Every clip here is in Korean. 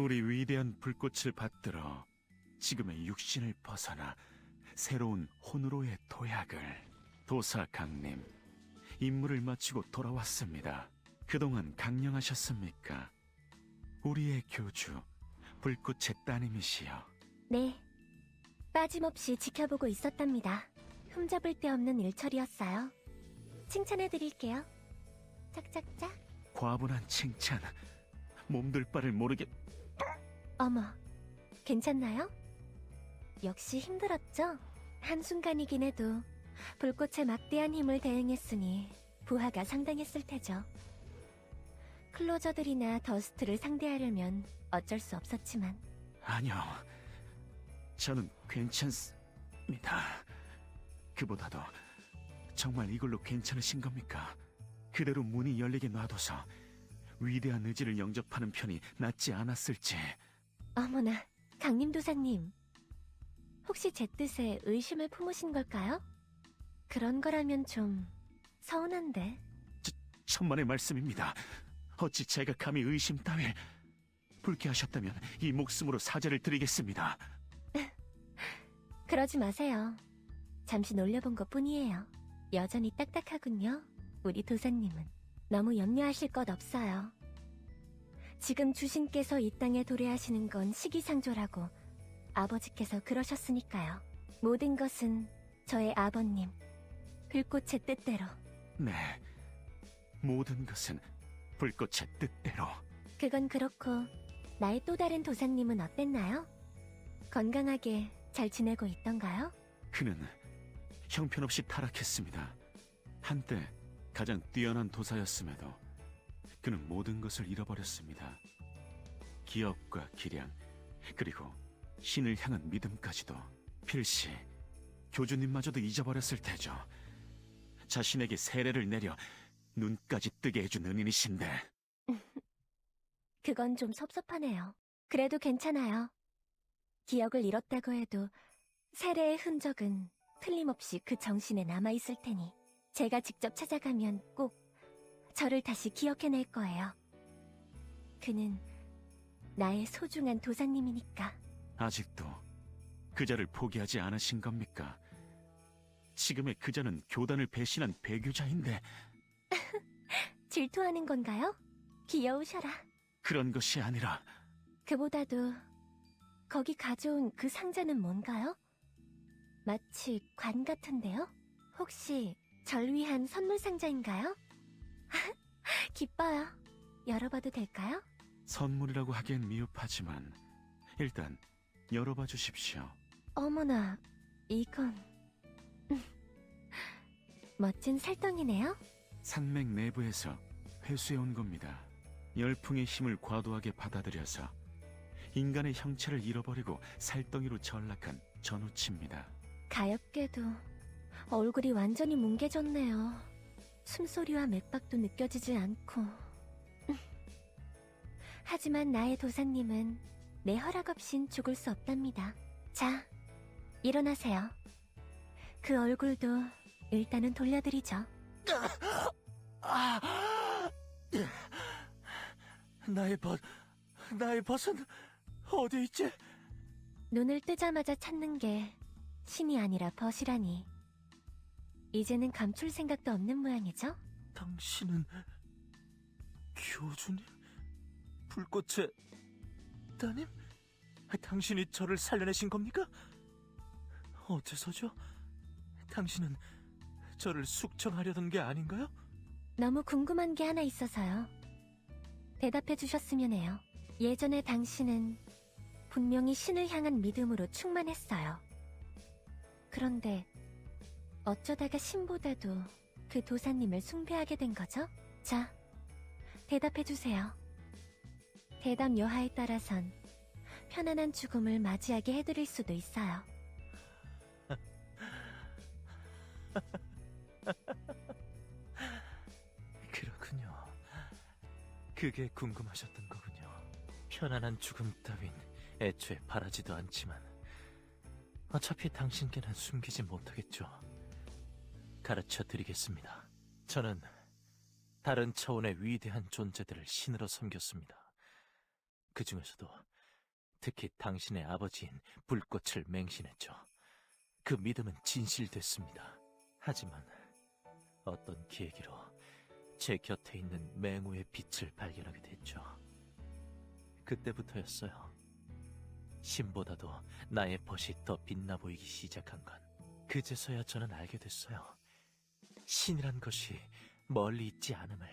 우리 위대한 불꽃을 받들어 지금의 육신을 벗어나 새로운 혼으로의 도약을. 도사 강림, 임무를 마치고 돌아왔습니다. 그동안 강령하셨습니까? 우리의 교주, 불꽃의 따님이시여. 네, 빠짐없이 지켜보고 있었답니다. 흠잡을 데 없는 일처리였어요. 칭찬해드릴게요. 짝짝짝. 과분한 칭찬, 몸둘 바를 모르게. 어머, 괜찮나요? 역시 힘들었죠? 한순간이긴 해도 불꽃의 막대한 힘을 대응했으니 부하가 상당했을 테죠. 클로저들이나 더스트를 상대하려면 어쩔 수 없었지만. 아니요, 저는 괜찮습니다. 그보다도 정말 이걸로 괜찮으신 겁니까? 그대로 문이 열리게 놔둬서 위대한 의지를 영접하는 편이 낫지 않았을지. 어머나, 강림도사님. 혹시 제 뜻에 의심을 품으신 걸까요? 그런 거라면 좀 서운한데. 천만의 말씀입니다. 어찌 제가 감히 의심 따위. 불쾌하셨다면 이 목숨으로 사죄를 드리겠습니다. 그러지 마세요. 잠시 놀려본 것뿐이에요. 여전히 딱딱하군요. 우리 도사님은. 너무 염려하실 것 없어요. 지금 주신께서 이 땅에 도래하시는 건 시기상조라고 아버지께서 그러셨으니까요. 모든 것은 저의 아버님, 불꽃의 뜻대로. 네, 모든 것은 불꽃의 뜻대로. 그건 그렇고 나의 또 다른 도사님은 어땠나요? 건강하게 잘 지내고 있던가요? 그는 형편없이 타락했습니다. 한때 가장 뛰어난 도사였음에도 그는 모든 것을 잃어버렸습니다. 기업과 기량, 그리고 신을 향한 믿음까지도. 필시 교주님마저도 잊어버렸을 테죠. 자신에게 세례를 내려 눈까지 뜨게 해준 은인이신데. 그건 좀 섭섭하네요. 그래도 괜찮아요. 기억을 잃었다고 해도 세례의 흔적은 틀림없이 그 정신에 남아있을 테니 제가 직접 찾아가면 꼭 저를 다시 기억해낼 거예요. 그는 나의 소중한 도사님이니까. 아직도 그자를 포기하지 않으신 겁니까? 지금의 그자는 교단을 배신한 배교자인데. 질투하는 건가요? 귀여우셔라. 그런 것이 아니라. 그보다도 거기 가져온 그 상자는 뭔가요? 마치 관 같은데요? 혹시 절 위한 선물 상자인가요? 기뻐요. 열어봐도 될까요? 선물이라고 하기엔 미흡하지만 일단 열어봐 주십시오. 어머나, 이건... 멋진 살덩이네요? 산맥 내부에서 회수해온 겁니다. 열풍의 힘을 과도하게 받아들여서 인간의 형체를 잃어버리고 살덩이로 전락한 전우치입니다. 가엾게도 얼굴이 완전히 뭉개졌네요. 숨소리와 맥박도 느껴지지 않고. 하지만 나의 도사님은 내 허락 없인 죽을 수 없답니다. 자, 일어나세요. 그 얼굴도 일단은 돌려드리죠. 나의 벗은 어디 있지? 눈을 뜨자마자 찾는 게 신이 아니라 벗이라니. 이제는 감출 생각도 없는 모양이죠? 당신은 교주님? 불꽃의 따님? 당신이 저를 살려내신 겁니까? 어째서죠? 당신은 저를 숙청하려던 게 아닌가요? 너무 궁금한 게 하나 있어서요. 대답해 주셨으면 해요. 예전에 당신은 분명히 신을 향한 믿음으로 충만했어요. 그런데 어쩌다가 신보다도 그 도사님을 숭배하게 된 거죠? 자, 대답해 주세요. 대답 여하에 따라선 편안한 죽음을 맞이하게 해드릴 수도 있어요. 그렇군요. 그게 궁금하셨던 거군요. 편안한 죽음 따윈 애초에 바라지도 않지만 어차피 당신께는 숨기지 못하겠죠. 가르쳐 드리겠습니다. 저는 다른 차원의 위대한 존재들을 신으로 섬겼습니다. 그 중에서도 특히 당신의 아버지인 불꽃을 맹신했죠. 그 믿음은 진실됐습니다. 하지만 어떤 계기로 제 곁에 있는 맹우의 빛을 발견하게 됐죠. 그때부터였어요. 신보다도 나의 벗이 더 빛나 보이기 시작한 건. 그제서야 저는 알게 됐어요. 신이란 것이 멀리 있지 않음을.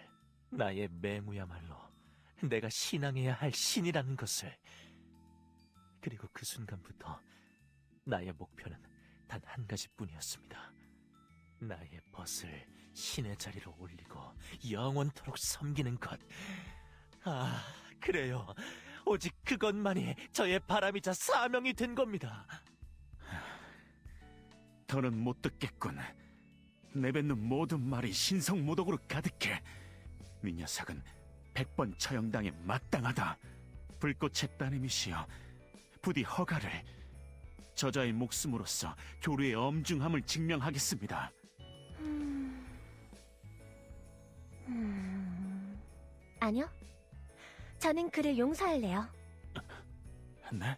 나의 맹우야말로 내가 신앙해야 할 신이라는 것을. 그리고 그 순간부터 나의 목표는 단 한 가지뿐이었습니다. 나의 벗을 신의 자리로 올리고 영원토록 섬기는 것. 아, 그래요. 오직 그것만이 저의 바람이자 사명이 된 겁니다. 더는 못 듣겠군. 내뱉는 모든 말이 신성모독으로 가득해. 네 녀석은 100번 처형당에 마땅하다. 불꽃의 따님이시여, 부디 허가를. 저자의 목숨으로서 교류의 엄중함을 증명하겠습니다. 아니요. 저는 그를 용서할래요. 네?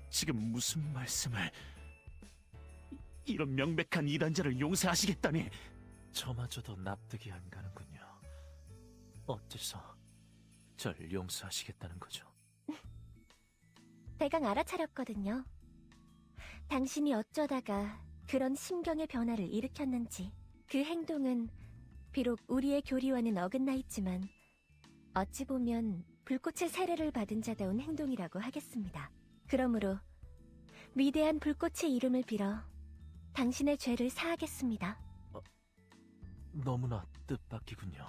지금 무슨 말씀을... 이런 명백한 이단자를 용서하시겠다니. 저마저도 납득이 안 가는군요. 어째서 절 용서하시겠다는 거죠? 대강 알아차렸거든요. 당신이 어쩌다가 그런 심경의 변화를 일으켰는지. 그 행동은 비록 우리의 교리와는 어긋나 있지만 어찌 보면 불꽃의 세례를 받은 자다운 행동이라고 하겠습니다. 그러므로 위대한 불꽃의 이름을 빌어 당신의 죄를 사하겠습니다. 너무나 뜻밖이군요.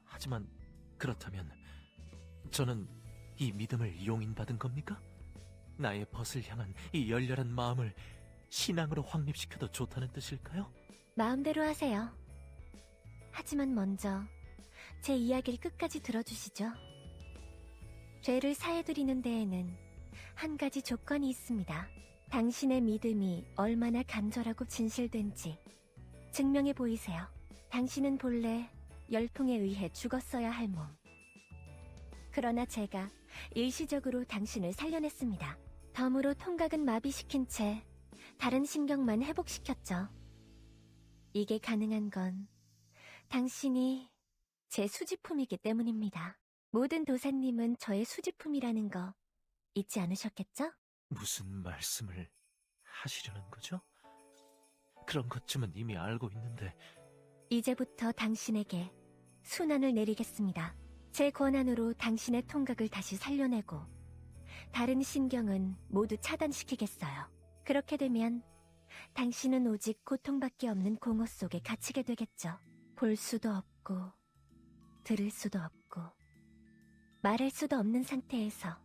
하지만 그렇다면 저는 이 믿음을 용인받은 겁니까? 나의 벗을 향한 이 열렬한 마음을 신앙으로 확립시켜도 좋다는 뜻일까요? 마음대로 하세요. 하지만 먼저 제 이야기를 끝까지 들어주시죠. 죄를 사해드리는 데에는 한 가지 조건이 있습니다. 당신의 믿음이 얼마나 간절하고 진실된지 증명해 보이세요. 당신은 본래 열풍에 의해 죽었어야 할 몸. 그러나 제가 일시적으로 당신을 살려냈습니다. 덤으로 통각은 마비시킨 채 다른 신경만 회복시켰죠. 이게 가능한 건 당신이 제 수지품이기 때문입니다. 모든 도사님은 저의 수지품이라는 거 잊지 않으셨겠죠? 무슨 말씀을 하시려는 거죠? 그런 것쯤은 이미 알고 있는데. 이제부터 당신에게 순환을 내리겠습니다. 제 권한으로 당신의 통각을 다시 살려내고 다른 신경은 모두 차단시키겠어요. 그렇게 되면 당신은 오직 고통밖에 없는 공허 속에 갇히게 되겠죠. 볼 수도 없고 들을 수도 없고 말할 수도 없는 상태에서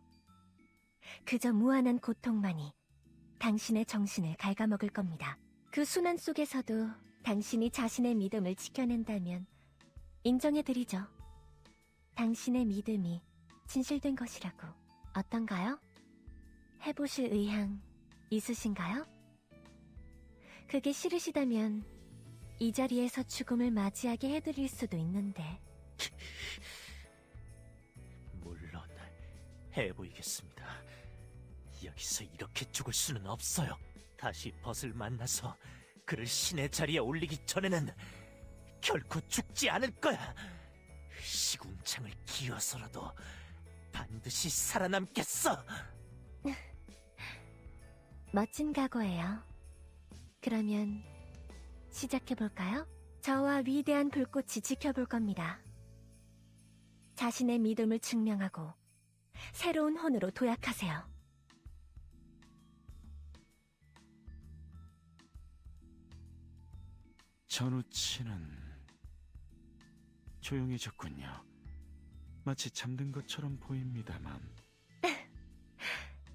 그저 무한한 고통만이 당신의 정신을 갉아먹을 겁니다. 그 순환 속에서도 당신이 자신의 믿음을 지켜낸다면 인정해드리죠. 당신의 믿음이 진실된 것이라고. 어떤가요? 해보실 의향 있으신가요? 그게 싫으시다면 이 자리에서 죽음을 맞이하게 해드릴 수도 있는데. 물론 해보이겠습니다. 여기서 이렇게 죽을 수는 없어요. 다시 벗을 만나서 그를 신의 자리에 올리기 전에는 결코 죽지 않을 거야. 시궁창을 기어서라도 반드시 살아남겠어. 멋진 각오예요. 그러면 시작해볼까요? 저와 위대한 불꽃이 지켜볼 겁니다. 자신의 믿음을 증명하고 새로운 혼으로 도약하세요. 전우치는 조용해졌군요. 마치 잠든 것처럼 보입니다만.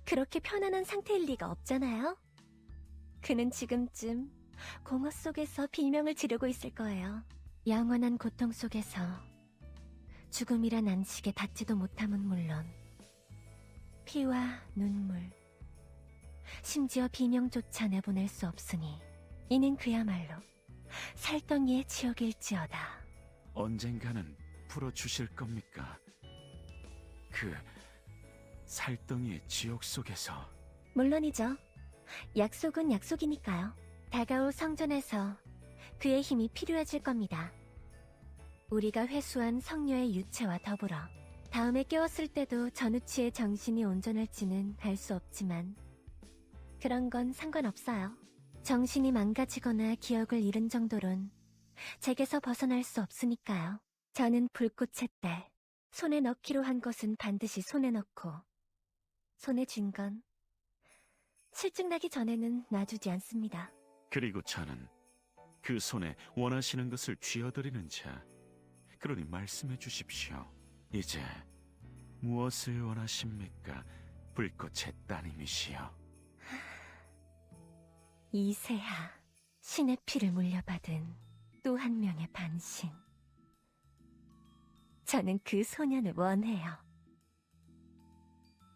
그렇게 편안한 상태일 리가 없잖아요. 그는 지금쯤 공허 속에서 비명을 지르고 있을 거예요. 영원한 고통 속에서 죽음이란 안식에 닿지도 못함은 물론 피와 눈물, 심지어 비명조차 내보낼 수 없으니 이는 그야말로 살덩이의 지옥일지어다. 언젠가는 풀어주실 겁니까? 그 살덩이의 지옥 속에서 물론이죠. 약속은 약속이니까요. 다가올 성전에서 그의 힘이 필요해질 겁니다. 우리가 회수한 성녀의 유체와 더불어 다음에 깨웠을 때도 전우치의 정신이 온전할지는 알 수 없지만 그런 건 상관없어요. 정신이 망가지거나 기억을 잃은 정도론 제게서 벗어날 수 없으니까요. 저는 불꽃의 딸, 손에 넣기로 한 것은 반드시 손에 넣고 손에 쥔 건 실증나기 전에는 놔주지 않습니다. 그리고 저는 그 손에 원하시는 것을 쥐어드리는 자. 그러니 말씀해 주십시오. 이제 무엇을 원하십니까? 불꽃의 따님이시여. 이세하, 신의 피를 물려받은 또 한 명의 반신. 저는 그 소년을 원해요.